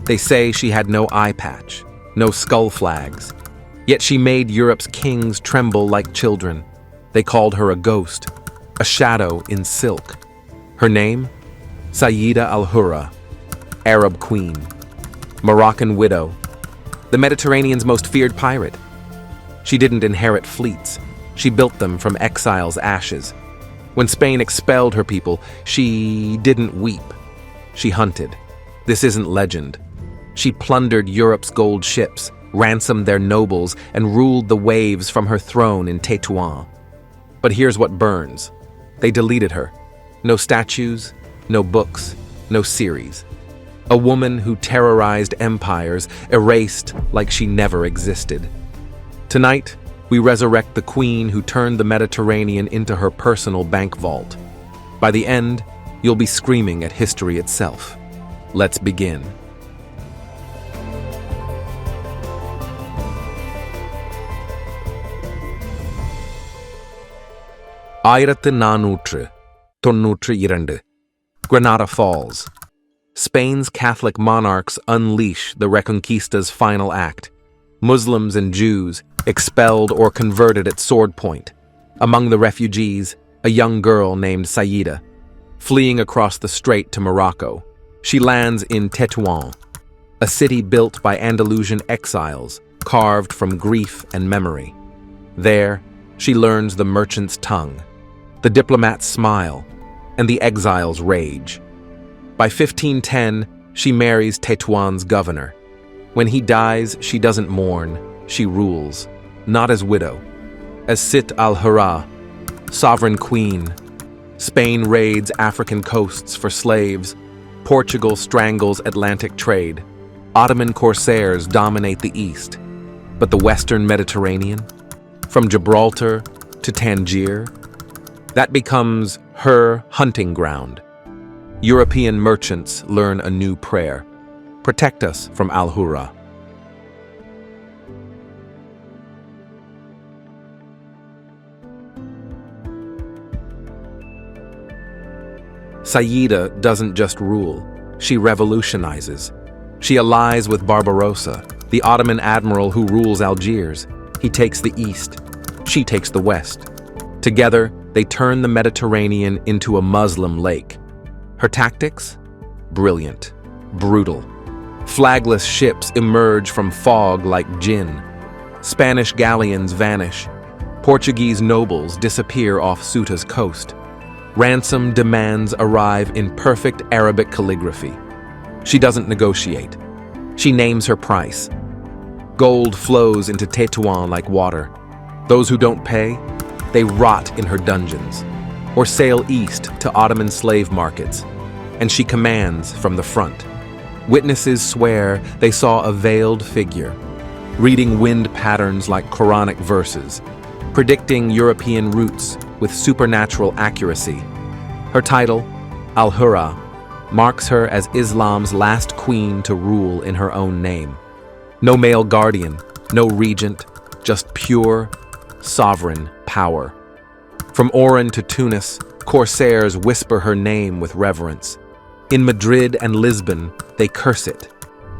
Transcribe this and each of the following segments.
They say she had no eye patch, no skull flags, yet she made Europe's kings tremble like children. They called her a ghost, a shadow in silk. Her name? Sayyida Al-Hurra, Arab queen, Moroccan widow, the Mediterranean's most feared pirate. She didn't inherit fleets. She built them from exile's ashes. When Spain expelled her people, she didn't weep. She hunted. This isn't legend. She plundered Europe's gold ships, ransomed their nobles, and ruled the waves from her throne in Tétouan. But here's what burns. They deleted her. No statues, no books, no series. A woman who terrorized empires, erased like she never existed. Tonight, we resurrect the queen who turned the Mediterranean into her personal bank vault. By the end, you'll be screaming at history itself. Let's begin. Granada Falls. Spain's Catholic monarchs unleash the Reconquista's final act. Muslims and Jews expelled or converted at sword point. Among the refugees, a young girl named Sayyida. Fleeing across the strait to Morocco, she lands in Tétouan, a city built by Andalusian exiles, carved from grief and memory. There, she learns the merchant's tongue, the diplomat's smile, and the exile's rage. By 1510, she marries Tétouan's governor. When he dies, she doesn't mourn, she rules, not as widow, as Sitt Al-Hurra, sovereign queen. Spain raids African coasts for slaves. Portugal strangles Atlantic trade. Ottoman corsairs dominate the east. But the Western Mediterranean, from Gibraltar to Tangier, that becomes her hunting ground. European merchants learn a new prayer: protect us from Al-Hurra. Sayyida doesn't just rule, she revolutionizes. She allies with Barbarossa, the Ottoman admiral who rules Algiers. He takes the east, she takes the west. Together, they turn the Mediterranean into a Muslim lake. Her tactics? Brilliant, brutal. Flagless ships emerge from fog like jinn. Spanish galleons vanish. Portuguese nobles disappear off Ceuta's coast. Ransom demands arrive in perfect Arabic calligraphy. She doesn't negotiate. She names her price. Gold flows into Tétouan like water. Those who don't pay, they rot in her dungeons, or sail east to Ottoman slave markets. And she commands from the front. Witnesses swear they saw a veiled figure, reading wind patterns like Quranic verses, predicting European routes with supernatural accuracy. Her title, Al-Hurra, marks her as Islam's last queen to rule in her own name. No male guardian, no regent, just pure, sovereign power. From Oran to Tunis, corsairs whisper her name with reverence. In Madrid and Lisbon, they curse it.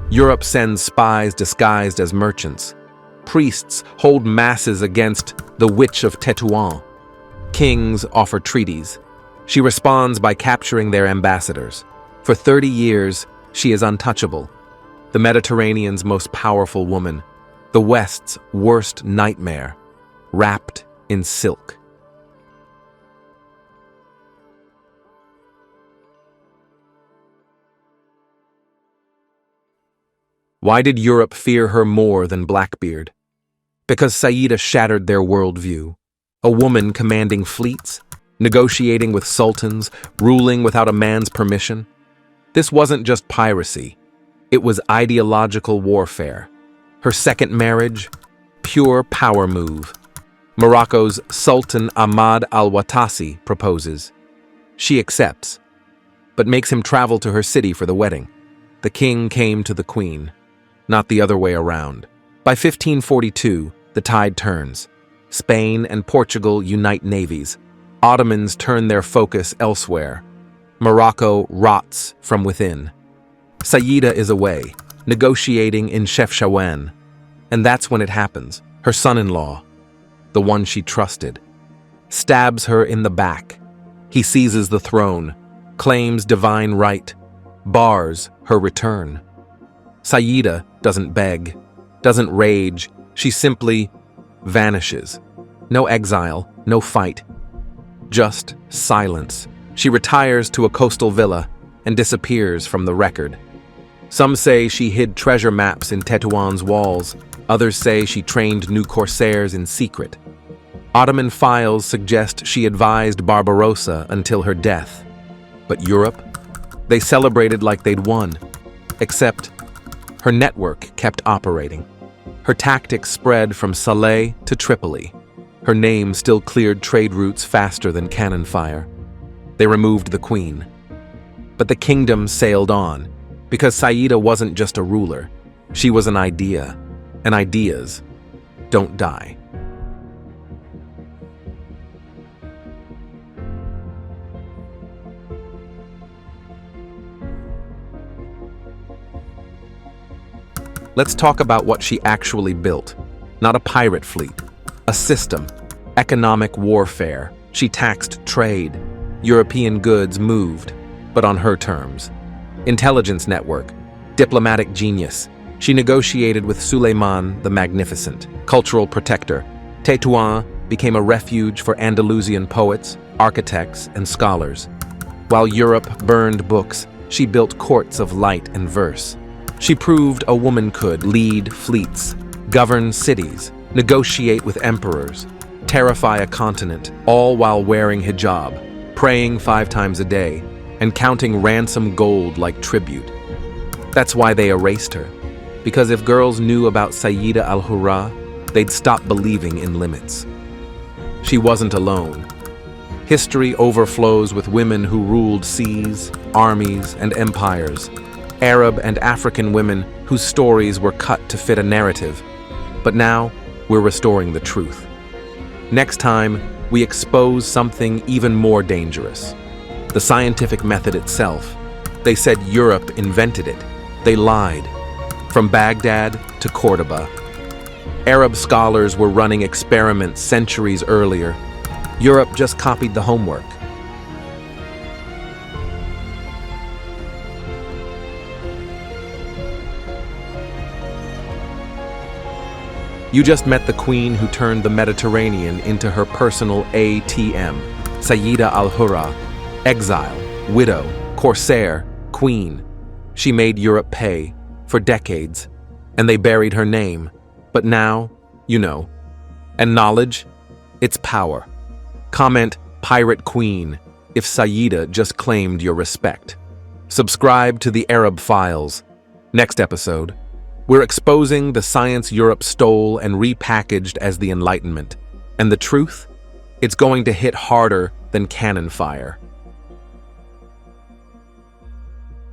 Europe sends spies disguised as merchants. Priests hold masses against the Witch of Tétouan. Kings offer treaties. She responds by capturing their ambassadors. For 30 years, she is untouchable. The Mediterranean's most powerful woman, the West's worst nightmare, wrapped in silk. Why did Europe fear her more than Blackbeard? Because Sayyida shattered their worldview. A woman commanding fleets, negotiating with sultans, ruling without a man's permission. This wasn't just piracy. It was ideological warfare. Her second marriage, pure power move. Morocco's Sultan Ahmad al-Watasi proposes. She accepts, but makes him travel to her city for the wedding. The king came to the queen, not the other way around. By 1542, the tide turns. Spain and Portugal unite navies. Ottomans turn their focus elsewhere. Morocco rots from within. Sayyida is away, negotiating in Chefchaouen. And that's when it happens. Her son-in-law, the one she trusted, stabs her in the back. He seizes the throne, claims divine right, bars her return. Sayyida doesn't beg, doesn't rage, she simply vanishes. No exile, no fight, just silence. She retires to a coastal villa and disappears from the record. Some say she hid treasure maps in Tétouan's walls, others say she trained new corsairs in secret. Ottoman files suggest she advised Barbarossa until her death. But Europe? They celebrated like they'd won. Except her network kept operating. Her tactics spread from Salé to Tripoli. Her name still cleared trade routes faster than cannon fire. They removed the queen. But the kingdom sailed on, because Sayyida wasn't just a ruler. She was an idea, and ideas don't die. Let's talk about what she actually built. Not a pirate fleet, a system, economic warfare. She taxed trade. European goods moved, but on her terms. Intelligence network, diplomatic genius. She negotiated with Suleiman the Magnificent, cultural protector. Tétouan became a refuge for Andalusian poets, architects, and scholars. While Europe burned books, she built courts of light and verse. She proved a woman could lead fleets, govern cities, negotiate with emperors, terrify a continent, all while wearing hijab, praying 5 times a day, and counting ransom gold like tribute. That's why they erased her. Because if girls knew about Sayyida Al-Hurra, they'd stop believing in limits. She wasn't alone. History overflows with women who ruled seas, armies, and empires. Arab and African women whose stories were cut to fit a narrative. But now, we're restoring the truth. Next time, we expose something even more dangerous. The scientific method itself. They said Europe invented it. They lied. From Baghdad to Cordoba. Arab scholars were running experiments centuries earlier. Europe just copied the homework. You just met the queen who turned the Mediterranean into her personal ATM, Sayyida Al-Hurra. Exile, widow, corsair, queen. She made Europe pay for decades, and they buried her name. But now, you know. And knowledge? It's power. Comment Pirate Queen if Sayyida just claimed your respect. Subscribe to the Arab Files. Next episode. We're exposing the science Europe stole and repackaged as the Enlightenment. And the truth? It's going to hit harder than cannon fire.